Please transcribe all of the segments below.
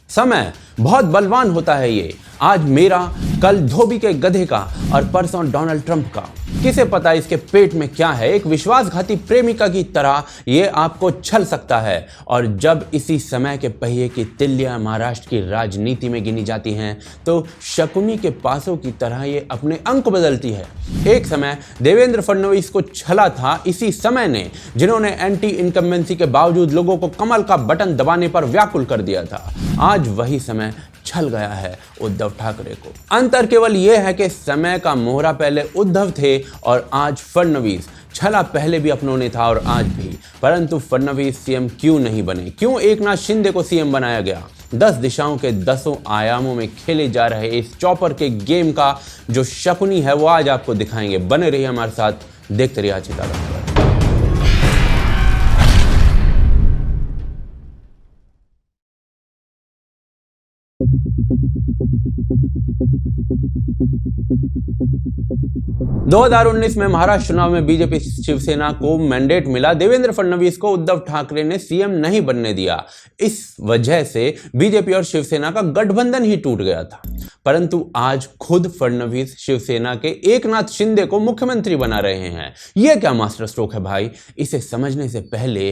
समय बहुत बलवान होता है ये, आज मेरा, कल धोबी के गधे का और परसों डोनाल्ड ट्रंप का। किसे पता इसके पेट में क्या है। एक विश्वासघाती प्रेमिका की तरह ये आपको छल सकता है। और जब इसी समय के पहिए की तिल्लियां महाराष्ट्र की राजनीति में गिनी जाती हैं तो शकुनी के पासों की तरह ये अपने अंक बदलती है। एक समय देवेंद्र फडणवीस को छला था इसी समय ने, जिन्होंने एंटी इनकम्बेंसी के बावजूद लोगों को कमल का बटन दबाने पर व्याकुल कर दिया था। आज वही समय छल गया है उद्धव ठाकरे को। अंतर केवल यह है कि समय का मोहरा पहले उद्धव थे और आज फडणवीस। छला पहले भी अपनों ने था और आज भी, परंतु फडणवीस सीएम क्यों नहीं बने? क्यों एकनाथ शिंदे को सीएम बनाया गया? 10 दिशाओं के 10 आयामों में खेले जा रहे इस चॉपर के गेम का जो शकुनी है वो आज आपको दिखाएंगे। बने रहिए हमारे साथ, देखते रहिए आज की तारीख। 2019 में महाराष्ट्र चुनाव में बीजेपी शिवसेना को मैंडेट मिला। देवेंद्र फडणवीस को उद्धव ठाकरे ने सीएम नहीं बनने दिया। इस वजह से बीजेपी और शिवसेना का गठबंधन ही टूट गया था। परंतु आज खुद फडणवीस शिवसेना के एकनाथ शिंदे को मुख्यमंत्री बना रहे हैं। यह क्या मास्टर स्ट्रोक है भाई? इसे समझने से पहले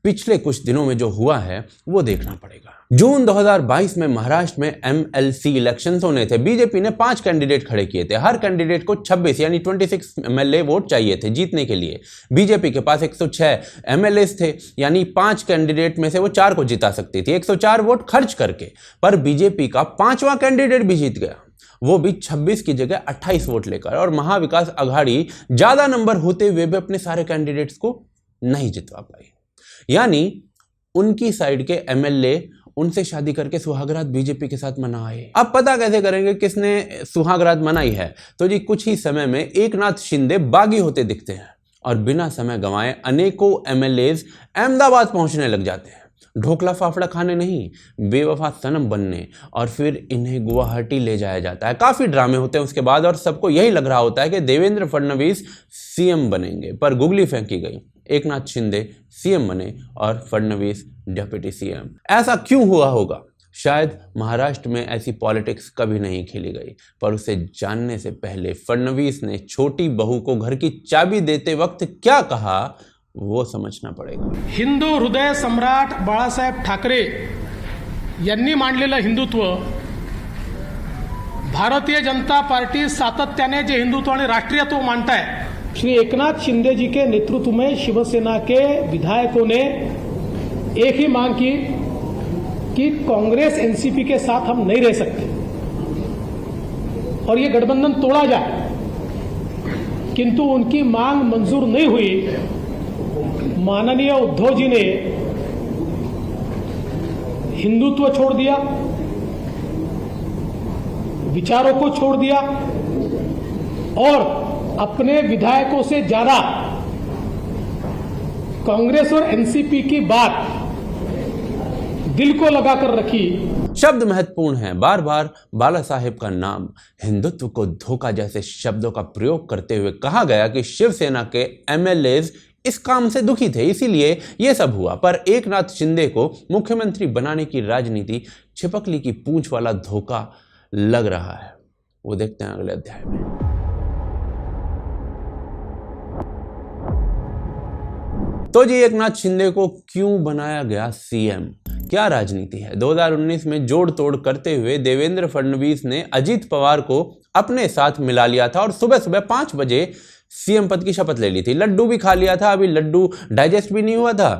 पिछले कुछ दिनों में जो हुआ है वो देखना पड़ेगा। जून 2022 में महाराष्ट्र में एमएलसी इलेक्शंस होने थे। बीजेपी ने 5 कैंडिडेट खड़े किए थे। हर कैंडिडेट को 26 यानी 26 एमएलए वोट चाहिए थे जीतने के लिए। बीजेपी के पास 106 एमएलए थे, यानी 5 कैंडिडेट में से वो 4 को जिता सकती थी 104 वोट खर्च करके। पर बीजेपी का 5वां कैंडिडेट भी जीत गया, वो भी 26 की जगह 28 वोट लेकर। और महाविकास आघाड़ी ज्यादा नंबर होते हुए भी अपने सारे कैंडिडेट्स को नहीं जितवा पाई, यानी उनकी साइड के एमएलए उनसे शादी करके सुहागरात बीजेपी के साथ मनाए। अब पता कैसे करेंगे किसने सुहागरात मनाई है? तो जी कुछ ही समय में एकनाथ शिंदे बागी होते दिखते हैं और बिना समय गंवाए अनेकों एमएलएज अहमदाबाद पहुंचने लग जाते हैं। ढोकला फाफड़ा खाने नहीं, बेवफा सनम बनने, और फिर इन्हें गुवाहाटी ले जाया जाता है। काफी ड्रामे होते हैं उसके बाद और सबको यही लग रहा होता है कि देवेंद्र फडणवीस सीएम बनेंगे। पर गुगली फेंकी गई, एकनाथ शिंदे सीएम बने और फडणवीस डिप्टी सीएम। ऐसा क्यों हुआ होगा? शायद महाराष्ट्र में ऐसी पॉलिटिक्स कभी नहीं खेली गई। पर उसे जानने से पहले फडणवीस ने छोटी बहू को घर की चाबी देते वक्त क्या कहा वो समझना पड़ेगा। हिंदू हृदय सम्राट बाळासाहेब ठाकरे यांनी मांडलेलं हिंदुत्व, भारतीय जनता पार्टी सातत्याने जे हिंदुत्व आणि राष्ट्रीयत्व मानताय, श्री एकनाथ शिंदे जी के नेतृत्व में शिवसेना के विधायकों ने एक ही मांग की कि कांग्रेस एनसीपी के साथ हम नहीं रह सकते और ये गठबंधन तोड़ा जाए। किंतु उनकी मांग मंजूर नहीं हुई। माननीय उद्धव जी ने हिंदुत्व छोड़ दिया, विचारों को छोड़ दिया और अपने विधायकों से ज्यादा कांग्रेस और एनसीपी की बात दिल को लगाकर रखी। शब्द महत्वपूर्ण है। बार बार बाला साहेब का नाम, हिंदुत्व को धोखा जैसे शब्दों का प्रयोग करते हुए कहा गया कि शिवसेना के एमएलएज इस काम से दुखी थे, इसीलिए यह सब हुआ। पर एकनाथ शिंदे को मुख्यमंत्री बनाने की राजनीति छिपकली की पूंछ वाला धोखा लग रहा है। वो देखते हैं अगले अध्याय में। तो जी एकनाथ शिंदे को क्यों बनाया गया सीएम? क्या राजनीति है? 2019 में जोड़ तोड़ करते हुए देवेंद्र फडणवीस ने अजीत पवार को अपने साथ मिला लिया था और सुबह सुबह 5 बजे सीएम पद की शपथ ले ली थी। लड्डू भी खा लिया था, अभी लड्डू डाइजेस्ट भी नहीं हुआ था,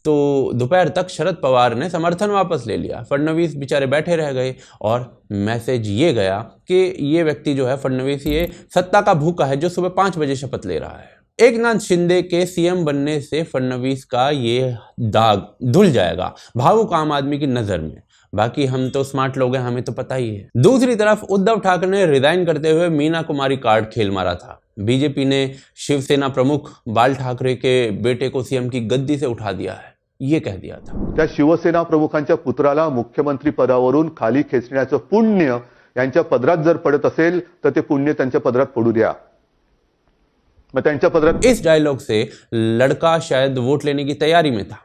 तो दोपहर तक शरद पवार ने समर्थन वापस ले लिया। फडणवीस बेचारे बैठे रह गए और मैसेज ये गया कि ये व्यक्ति जो है फडणवीस, ये सत्ता का भूखा है जो सुबह 5 बजे शपथ ले रहा है। एकनाथ शिंदे के सीएम बनने से फडणवीस का ये दाग धुल जाएगा भावुक आम आदमी की नजर में। बाकी हम तो स्मार्ट लोग हैं, हमें तो पता ही है। दूसरी तरफ उद्धव ठाकरे ने रिजाइन करते हुए मीना कुमारी कार्ड खेल मारा था। बीजेपी ने शिवसेना प्रमुख बाल ठाकरे के बेटे को सीएम की गद्दी से उठा दिया है, ये कह दिया था। त्या शिवसेना प्रमुखांच्या पुत्राला मुख्यमंत्री पदावरून खाली खेचण्याचं पुण्य यांच्या पदरात जर पडत असेल तर ते पुण्य त्यांच्या पदरात पडू द्या। इस डायलॉग से लड़का शायद वोट लेने की तैयारी में था।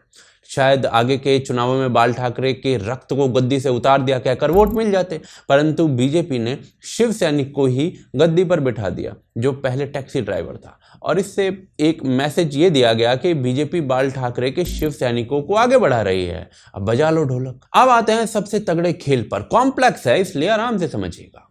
शायद आगे के चुनावों में बाल ठाकरे के रक्त को गद्दी से उतार दिया कहकर वोट मिल जाते, परंतु बीजेपी ने शिव सैनिक को ही गद्दी पर बिठा दिया जो पहले टैक्सी ड्राइवर था, और इससे एक मैसेज ये दिया गया कि बीजेपी बाल ठाकरे के शिव सैनिकों को आगे बढ़ा रही है। अब बजा लो ढोलक। अब आते हैं सबसे तगड़े खेल पर। कॉम्प्लेक्स है इसलिए आराम से समझिएगा।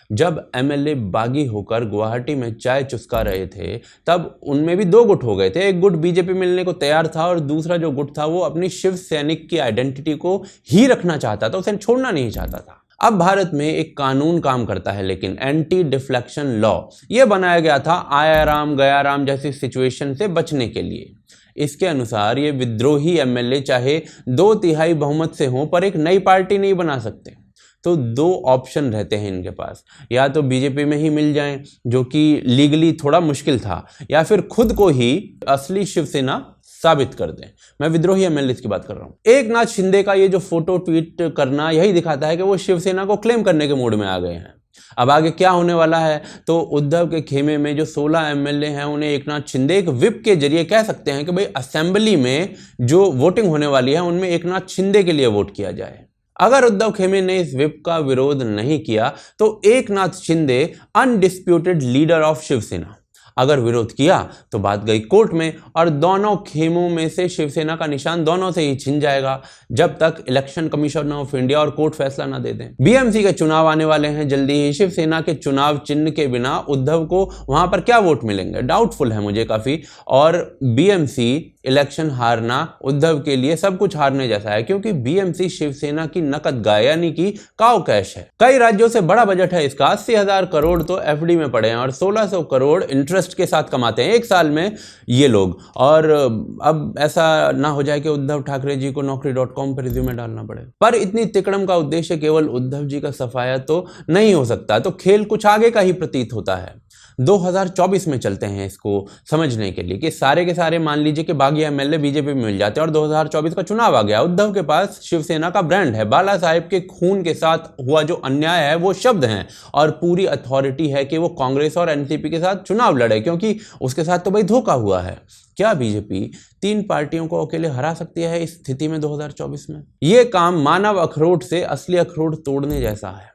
जब एमएलए बागी होकर गुवाहाटी में चाय चुस्का रहे थे तब उनमें भी दो गुट हो गए थे। एक गुट बीजेपी मिलने को तैयार था और दूसरा जो गुट था वो अपनी शिव सैनिक की आइडेंटिटी को ही रखना चाहता था, उसे छोड़ना नहीं चाहता था। अब भारत में एक कानून काम करता है, लेकिन एंटी डिफ्लेक्शन लॉ ये बनाया गया था आया राम गया राम जैसी सिचुएशन से बचने के लिए। इसके अनुसार ये विद्रोही एमएलए चाहे 2/3 बहुमत से हों पर एक नई पार्टी नहीं बना सकते। तो दो ऑप्शन रहते हैं इनके पास, या तो बीजेपी में ही मिल जाएं जो कि लीगली थोड़ा मुश्किल था, या फिर खुद को ही असली शिवसेना साबित कर दें। मैं विद्रोही एमएलए की बात कर रहा हूं। एक नाथ शिंदे का ये जो फोटो ट्वीट करना यही दिखाता है कि वो शिवसेना को क्लेम करने के मूड में आ गए हैं। अब आगे क्या होने वाला है, तो उद्धव के खेमे में जो 16 एमएलए हैं उन्हें एक नाथ शिंदे एक विप के जरिए कह सकते हैं कि भाई असेंबली में जो वोटिंग होने वाली है उनमें एक नाथ शिंदे के लिए वोट किया जाए। अगर उद्धव खेमे ने इस विप का विरोध नहीं किया तो Eknath Shinde undisputed leader of Shivsena, अगर विरोध किया तो बात गई कोर्ट में और दोनों खेमों में से शिवसेना का निशान दोनों से ही छिन जाएगा जब तक इलेक्शन कमीशन ऑफ इंडिया और कोर्ट फैसला ना दे दें। बीएमसी के चुनाव आने वाले हैं जल्दी ही। शिवसेना के चुनाव चिन्ह के बिना उद्धव को वहां पर क्या वोट मिलेंगे, डाउटफुल है मुझे काफी। और बीएमसी इलेक्शन हारना उद्धव के लिए सब कुछ हारने जैसा है, क्योंकि बीएमसी शिवसेना की नकद गाय यानी कि काउ कैश है। कई राज्यों से बड़ा बजट है इसका। 80,000 करोड़ तो एफडी में पड़े हैं और 1600 करोड़ इंटरेस्ट के साथ कमाते हैं एक साल में ये लोग। और अब ऐसा ना हो जाए कि उद्धव ठाकरे जी को naukri.com पर रिज्यूमे डालना पड़े। पर इतनी तिकड़म का उद्देश्य केवल उद्धव जी का सफाया तो नहीं हो सकता, तो खेल कुछ आगे का ही प्रतीत होता है। 2024 में चलते हैं इसको समझने के लिए कि सारे के सारे मान लीजिए कि बागी एमएलए बीजेपी में मिल जाते हैं और 2024 का चुनाव आ गया। उद्धव के पास शिवसेना का ब्रांड है, बाला साहेब के खून के साथ हुआ जो अन्याय है वो शब्द हैं, और पूरी अथॉरिटी है कि वो कांग्रेस और एनसीपी के साथ चुनाव लड़े, क्योंकि उसके साथ तो भाई धोखा हुआ है। क्या बीजेपी 3 पार्टियों को अकेले हरा सकती है इस स्थिति में 2024 में? ये काम मानव अखरोट से असली अखरोट तोड़ने जैसा है।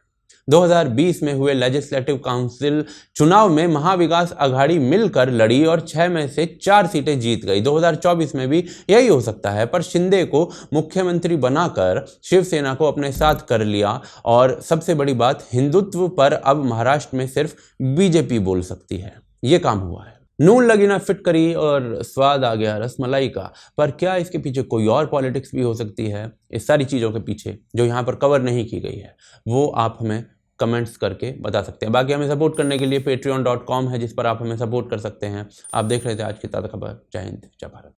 2020 में हुए लेजिस्लेटिव काउंसिल चुनाव में महाविकास अघाड़ी मिलकर लड़ी और 6 में से 4 सीटें जीत गई। 2024 में भी यही हो सकता है, पर शिंदे को मुख्यमंत्री बनाकर शिवसेना को अपने साथ कर लिया। और सबसे बड़ी बात, हिंदुत्व पर अब महाराष्ट्र में सिर्फ बीजेपी बोल सकती है। ये काम हुआ है। नून लगी ना फिटकरी और स्वाद आ गया रसमलाई का। पर क्या इसके पीछे कोई और पॉलिटिक्स भी हो सकती है? इस सारी चीज़ों के पीछे जो यहाँ पर कवर नहीं की गई है वो आप हमें कमेंट्स करके बता सकते हैं। बाकी हमें सपोर्ट करने के लिए patreon.com है जिस पर आप हमें सपोर्ट कर सकते हैं। आप देख रहे थे आज की ताज़ा खबर। जय हिंद, जय भारत।